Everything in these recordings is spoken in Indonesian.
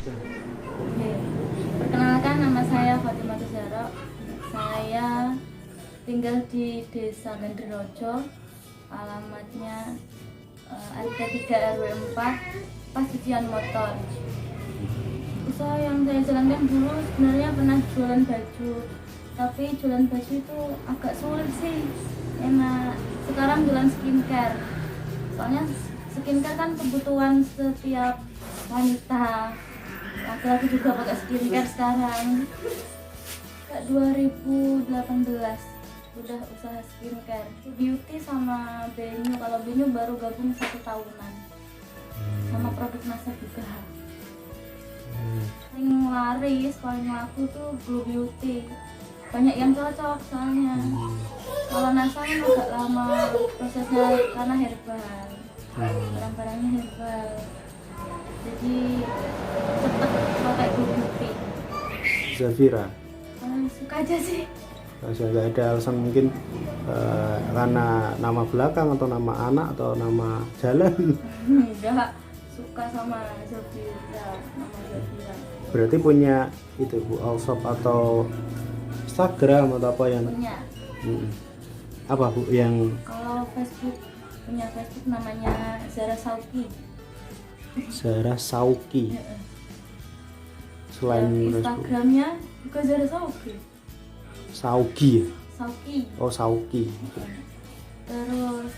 Oke. Perkenalkan, nama saya Fatimah Zahra. Saya tinggal di Desa Genderojo. Alamatnya RT 3 RW 4 Pascucian Motor. Usaha yang saya jalankan dulu sebenarnya pernah jualan baju, tapi jualan baju itu agak sulit sih. Enak. Sekarang jualan skincare. Soalnya skincare kan kebutuhan setiap wanita. Laki-laki juga pakai skincare sekarang. Kayak 2018 udah usaha skincare. Beauty sama Benyu. Kalau Benyu baru gabung 1 tahunan. Sama produk NASA juga. Paling laris, paling laku tuh Glow Beauty. Banyak yang cocok soalnya. Kalau NASA kan agak lama prosesnya karena herbal. Barang-barangnya herbal. Jadi cepet pakai Glow Beauty. Zafira, Suka aja sih. nggak ada alasan mungkin karena nama belakang atau nama anak atau nama jalan. Enggak, suka sama Zafira, nama Zafira. Berarti punya itu Bu, all-shop atau Instagram atau apa yang Punya. apa Bu yang Kalau Facebook, punya Facebook namanya Zara Sauki. Zara Sauki. Selain Dan Facebook Instagramnya juga Zara Sauki. Sauki ya? Sauki. Oh Sauki. Terus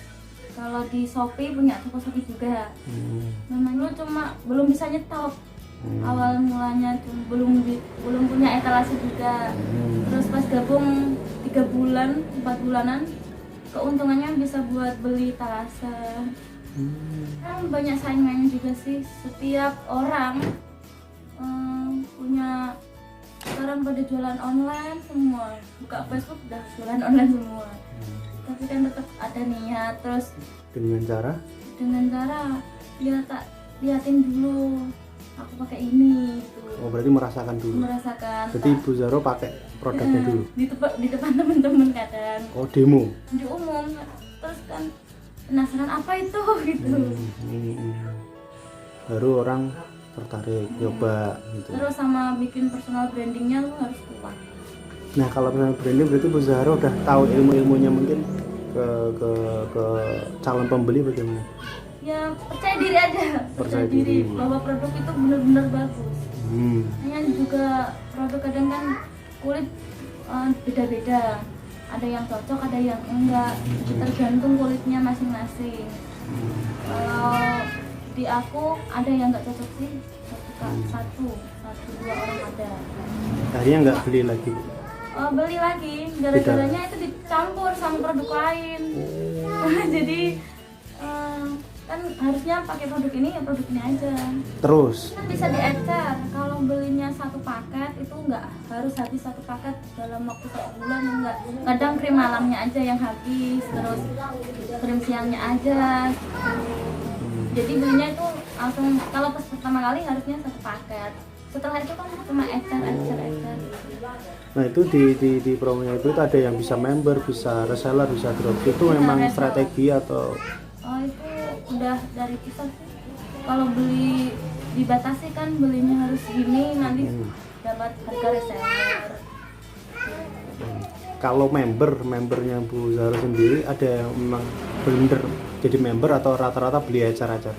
kalau di Shopee punya toko Shopee juga. Memang lu cuma belum bisa nyetok. Awal mulanya tuh belum punya etalase juga. Terus pas gabung 3 bulan, 4 bulanan, keuntungannya bisa buat beli etalase. Kan banyak saingannya juga sih. Setiap orang punya, sekarang pada jualan online semua. Buka Facebook udah jualan online semua. Tapi kan tetap ada niat. Terus Dengan cara liatin dulu aku pakai ini gitu. oh berarti merasakan dulu. Merasakan. Berarti Bu Zaro pakai produknya dulu. Di depan temen-temen kadang. Oh demo. Di umum. Terus kan penasaran apa itu gitu. Baru orang tertarik nyoba gitu. Terus sama bikin personal brandingnya lu harus kuat. Nah kalau personal branding berarti Bu Zahra udah tahu ilmu-ilmunya mungkin ke calon pembeli bagaimana? Ya percaya diri aja. Percaya diri. Bahwa produk itu benar-benar bagus. Hanya juga produk kadang kan kulit beda-beda. Ada yang cocok, ada yang enggak. Tergantung kulitnya masing-masing. Kalau di aku ada yang enggak cocok sih. Satu, dua orang ada. Akhirnya nggak beli lagi. Beli lagi, gara-garanya itu dicampur sama produk lain. Jadi kan harusnya pakai produk ini ya produk ini aja. Terus Kan bisa diecer. Kalau belinya 1 paket itu nggak harus habis 1 paket dalam waktu 1 bulan, enggak. Kadang krim malamnya aja yang habis, terus krim siangnya aja. Jadi belinya itu langsung, kalau pas pertama kali harusnya 1 paket. Setelah itu kan cuma ecer. nah itu di promonya itu ada yang bisa member, bisa reseller, bisa dropship. Itu memang reseller. strategi atau Itu udah dari kita sih. Kalau beli dibatasi kan belinya harus gini, nanti dapat harga reseller. kalau membernya Bu Zahra sendiri ada yang memang bener jadi member atau rata-rata beli acar-acar?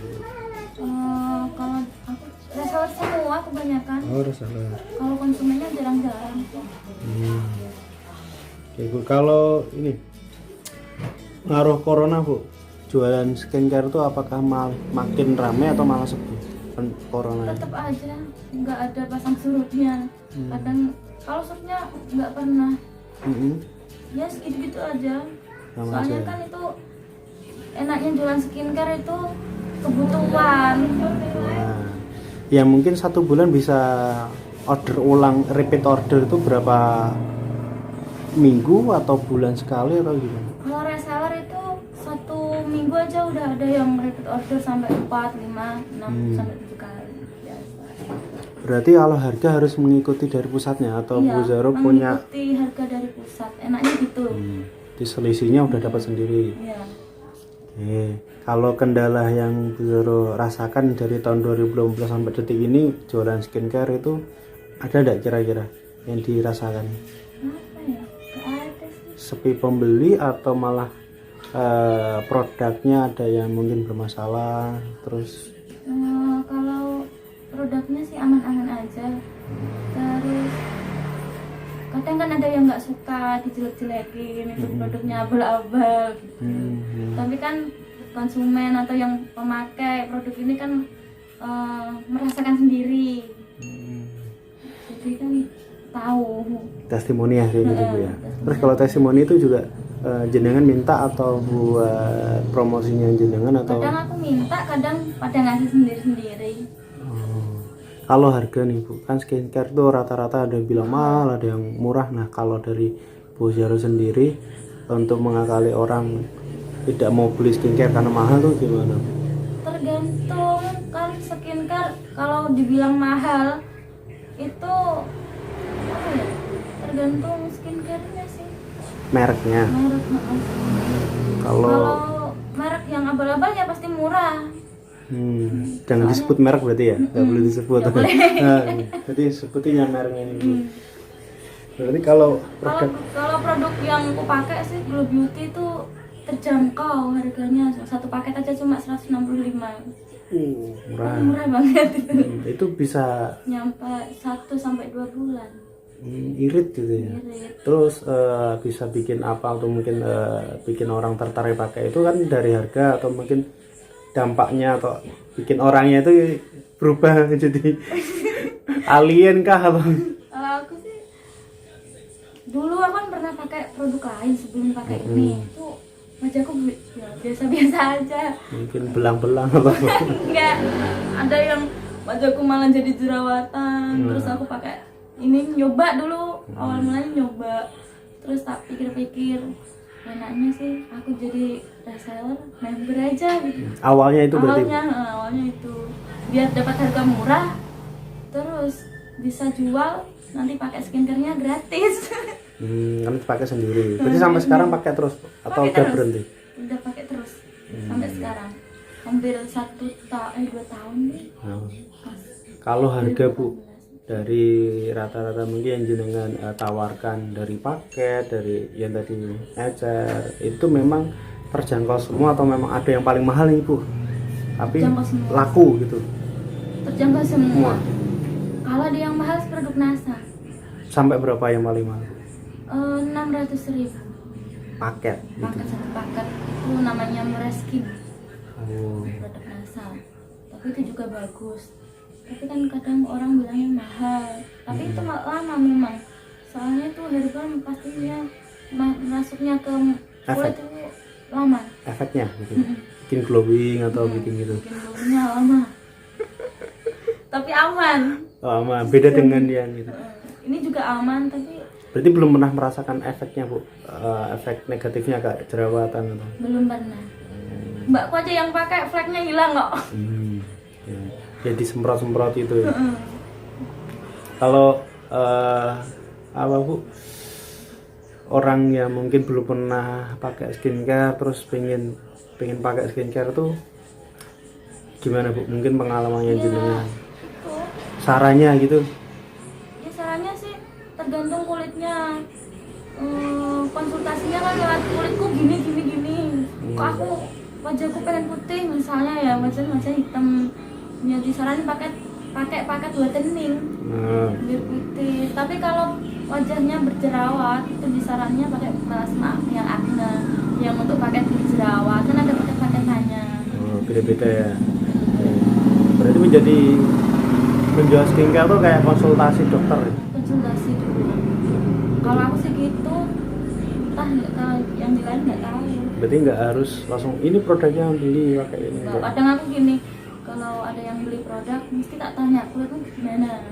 Kalau aku reseller semua kebanyakan. Oh reseller. Kalau konsumennya jarang-jarang. Oke Bu, kalau ini ngaruh corona Bu, jualan skincare itu apakah makin ramai atau malah sepi corona? Tetap aja nggak ada pasang surutnya. Kadang kalau surutnya nggak pernah. Ya segitu-gitu aja. Sama Soalnya aja. kan itu enaknya jualan skincare itu kebutuhan. Nah, ya mungkin 1 bulan bisa order ulang, repeat order itu berapa minggu atau bulan sekali atau gimana? Kalau reseller itu 1 minggu aja udah ada yang repeat order sampai 4, 5, 6 sampai 7 kali. Biasa. Berarti kalau harga harus mengikuti dari pusatnya atau Iya, Bu Zahra punya mengikuti harga dari pusat. Enaknya gitu. di selisihnya udah dapat sendiri. Iya. Kalau kendala yang Bu Zoro rasakan dari tahun 2020 sampai detik ini jualan skincare itu ada enggak kira-kira yang dirasakan? Apa ya? Gak ada sih. Sepi pembeli atau malah produknya ada yang mungkin bermasalah terus? Kalau produknya sih aman-aman aja. Terus kadang kan ada yang nggak suka dijelek-jelekin, itu produknya abal-abal gitu. Tapi kan konsumen atau yang pemakai produk ini kan merasakan sendiri. Jadi kan tahu. Testimoni ya kayak gitu Bu ya. Terus kalau testimoni itu juga jenengan minta atau buat promosinya jenengan atau? Kadang aku minta, kadang pada ngasih sendiri-sendiri. Kalau harga nih Bu, kan skincare tuh rata-rata ada yang bilang mahal, ada yang murah. Nah kalau dari Bu Zoro sendiri untuk mengakali orang tidak mau beli skincare karena mahal tuh gimana? Tergantung kan skincare, kalau dibilang mahal itu apa ya? Tergantung skincare-nya sih. Mereknya. Merek. Kalau merek yang abal-abal ya pasti murah. Jangan disebut merek berarti ya, nggak boleh disebut. Jadi sebutin yang mereknya ini Bu. Berarti kalau produk yang aku pakai sih Glow Beauty itu terjangkau harganya, satu paket aja cuma 165. Murah. Murah banget itu. Itu bisa nyampe 1 sampai 2 bulan. Irit gitu ya. Irit. Terus bisa bikin apa atau mungkin bikin orang tertarik pakai itu kan dari harga atau mungkin dampaknya atau bikin orangnya itu berubah jadi alien kah apa? Kalau aku sih dulu aku kan pernah pakai produk lain sebelum pakai ini, itu wajahku ya biasa-biasa aja. Mungkin belang-belang atau apa? Enggak, ada yang wajahku malah jadi jerawatan. Terus aku pakai ini, nyoba dulu, awal mulanya nyoba, terus tak pikir-pikir enaknya sih aku jadi reseller, member aja gitu. Awalnya itu berarti? Awalnya itu biar dapat harga murah, terus bisa jual, nanti pakai skincare-nya gratis. Kan pakai sendiri. Berarti sampai sekarang pakai terus atau udah berhenti? Udah pakai terus sampai sekarang, hampir 2 tahun nih. Kalau harga Bu, dari rata-rata mungkin yang jenengan tawarkan dari paket, dari yang tadi ecer, itu memang terjangkau semua atau memang ada yang paling mahal nih Bu? Tapi laku gitu? Terjangkau semua. Kalau ada yang mahal produk NASA. Sampai berapa yang paling mahal? 600.000. Paket? Paket satu paket itu namanya Moreskin. Produk NASA. Tapi itu juga bagus. Tapi kan kadang orang bilangnya mahal, tapi itu lama memang, soalnya itu herbal pastinya masuknya ke kulit itu lama. Efeknya gitu. Bikin glowing atau bikin gitu? Bikin glowingnya lama. Tapi aman. Oh, aman, beda dengan yang gitu. Ini juga aman, tapi berarti belum pernah merasakan efeknya Bu, efek negatifnya kayak jerawatan atau? Belum pernah. Mbakku aja yang pakai fleknya hilang kok. Ya disemprot-semprot itu ya. Kalau apa Bu, orang yang mungkin belum pernah pakai skincare terus pengen pakai skincare tuh gimana Bu? Mungkin pengalamannya jenengan, sarannya gitu? Ya sarannya sih tergantung kulitnya. Konsultasinya kan lewat kulitku gini. Kok aku wajahku pengen putih misalnya ya, wajah hitam. Ya disaranin pakai whitening biar putih. Tapi kalau wajahnya berjerawat itu disarannya pakai plasma yang acne, yang untuk pakai berjerawat kan ada paket-paketannya. Beda-beda ya. Berarti menjadi menjual skincare tuh kayak konsultasi dokter. Konsultasi dulu. Kalau aku sih gitu, entah kalau yang di lain nggak tahu. Berarti nggak harus langsung ini produknya beli pakai ini. Kadang aku gini, kalau ada yang beli produk mesti tak tanya kulitmu gimana,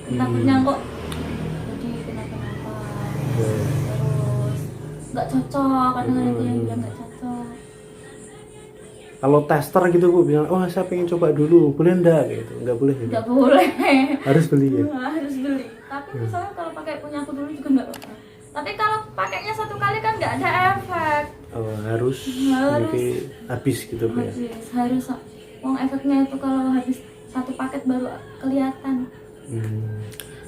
takutnya kok jadi kenapa-napa, terus nggak cocok, kadang ada yang bilang nggak cocok. Kalau tester gitu Bu bilang, oh saya pengen coba dulu, boleh enggak gitu? Nggak boleh ya? Nggak boleh. Harus beli ya? Harus beli. Tapi misalnya kalau pakai punya aku dulu juga nggak apa-apa. Tapi kalau pakainya 1 kali kan nggak ada efek. Oh, harus nanti habis gitu Bu ya. harus uang efeknya itu kalau habis satu paket baru kelihatan.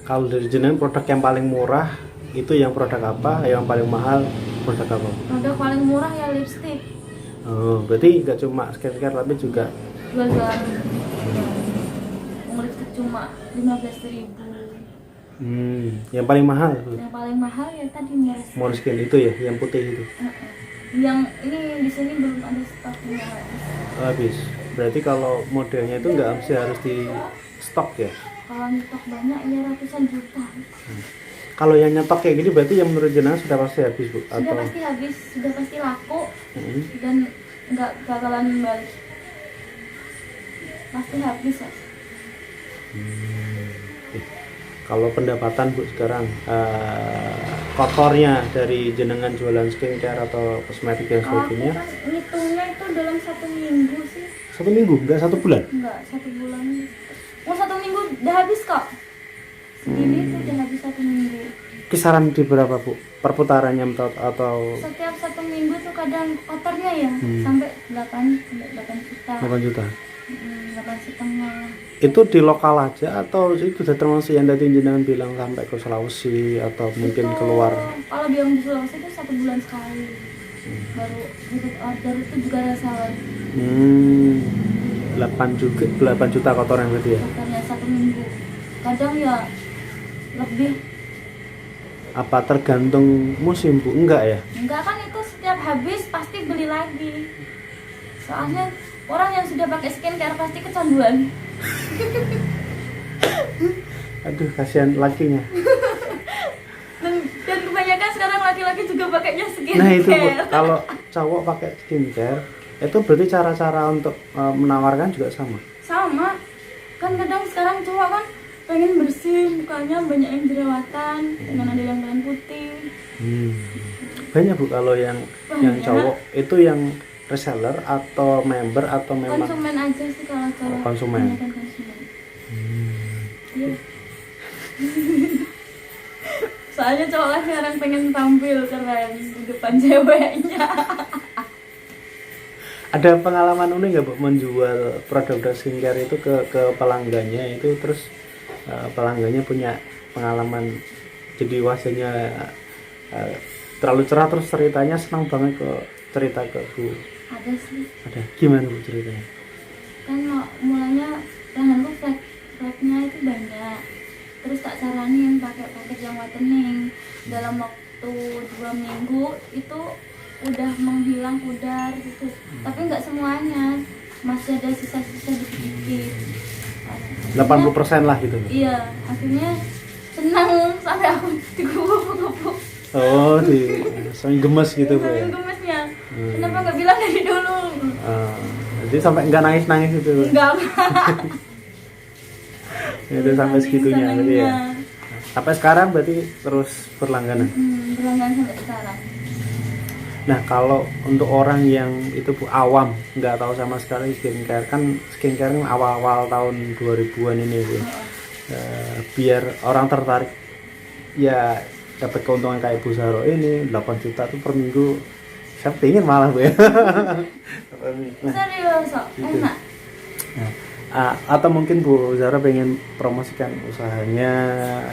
Kalau dari jenengan produk yang paling murah itu yang produk apa, yang paling mahal produk apa? Produk paling murah ya lipstick. Oh, berarti nggak cuma skincare tapi juga Jual-jualan lipstick cuma 15.000. Yang paling mahal Bu? Yang paling mahal ya tadi Måneskin itu ya, yang putih itu. Yang ini di sini belum ada stoknya. Habis. Berarti kalau modelnya itu nggak mesti harus di stok ya? Kalau nyetok banyak ya ratusan juta. Kalau yang nyetok kayak gini berarti yang menurut jenengan sudah pasti habis Bu? Sudah pasti habis, sudah pasti laku dan nggak bakalan balik. Pasti habis ya. Kalau pendapatan Bu sekarang kotornya dari jenengan jualan skincare atau kosmetik dan sebagainya? Aku kan ngitungnya itu dalam 1 minggu sih. 1 minggu, enggak 1 bulan? Enggak, 1 bulan. Oh 1 minggu udah habis kok. Segini itu udah habis 1 minggu. Kisaran di berapa Bu? Perputarannya atau Setiap 1 minggu tuh kadang kotornya ya sampai 8 juta. 8 juta? 8,5. Itu di lokal aja atau itu sudah termasuk yang tadi jenengan bilang sampai ke Sulawesi atau mungkin Itu, keluar? kalau bilang di Sulawesi itu 1 bulan sekali. Baru ikut order itu juga reseller. 8 juta kotoran berarti ya? Kotornya 1 minggu. Kadang ya lebih. Apa tergantung musim Bu? Enggak ya? Enggak kan itu setiap habis pasti beli lagi. Soalnya orang yang sudah pakai skincare pasti kecanduan. Aduh kasihan lakinya. Dan kebanyakan sekarang laki-laki juga pakainya skincare. Nah itu Bu, kalau cowok pakai skincare itu berarti cara-cara untuk menawarkan juga sama? Sama. Kan kadang sekarang cowok kan pengen bersih mukanya, banyak yang jerawatan, dengan ada yang lain putih. Banyak Bu kalau yang cowok itu yang reseller atau member atau memang konsumen aja sih kalau cowok. Konsumen. Kebanyakan konsumen. Iya. Soalnya cowok lah sekarang pengen tampil keren di depan ceweknya. Ada pengalaman unik nggak Bu menjual produk skincare itu ke pelanggannya itu terus pelanggannya punya pengalaman jadi wajahnya terlalu cerah terus ceritanya senang banget ke cerita ke Bu? Ada sih. Ada. Gimana Bu ceritanya? Kan mulanya pelangganku flagnya itu banyak. Terus tak saranin pakai paket yang whitening. Dalam waktu 2 minggu itu udah menghilang pudar gitu. Tapi nggak semuanya, masih ada sisa-sisa dikit-dikit. 80% lah gitu. Iya, akhirnya senang sampai aku dikupu-kupu. Oh, sampai gemes gitu Bu ya. Saking gemesnya. Kenapa nggak bilang dari dulu? Jadi sampai nggak nangis itu. Enggak. Itu sampai segitunya berarti ya. Sampai sekarang berarti terus berlangganan. Berlangganan sampai sekarang. Nah kalau untuk orang yang itu Bu awam nggak tahu sama sekali skincare kan awal-awal tahun 2000-an ini Bu. Biar orang tertarik ya dapat keuntungan kayak Bu Zahro ini 8 juta tuh per minggu, saya pengen malah Bu ya. Serius, enak. Atau mungkin Bu Zahro pengen promosikan usahanya,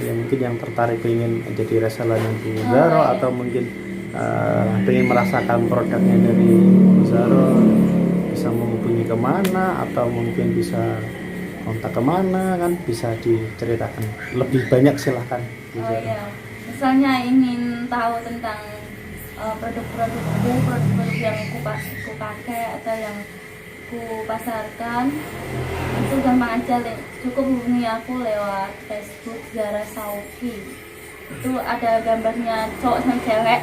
yang mungkin yang tertarik pengen jadi reseller Bu Zahro, iya. atau mungkin pengen merasakan produknya dari Bu Zahro, bisa menghubungi kemana atau mungkin bisa kontak kemana, kan bisa diceritakan lebih banyak silahkan Bu Zahro. Iya. Misalnya ingin tahu tentang produk-produk yang ku pakai atau yang ku pasarkan, itu gampang aja, cukup hubungi aku lewat Facebook Zara Sauki. Itu ada gambarnya cowok sama cewek.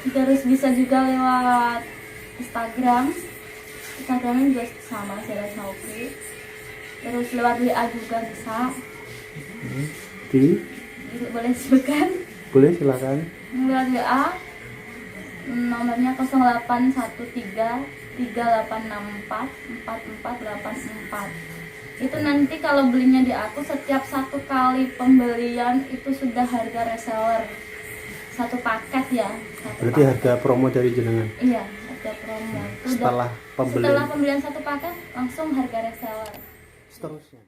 Terus bisa juga lewat Instagramnya juga sama Zara Sauki. Terus lewat WA juga bisa. Boleh sebutkan? Boleh silakan. Lewat WA nomornya 0813-3864-4484. Itu nanti kalau belinya di aku setiap 1 kali pembelian itu sudah harga reseller satu paket ya. Berarti harga promo dari jenengan Iya, harga promo. Itu setelah setelah pembelian pembelian satu paket langsung harga reseller. seterusnya.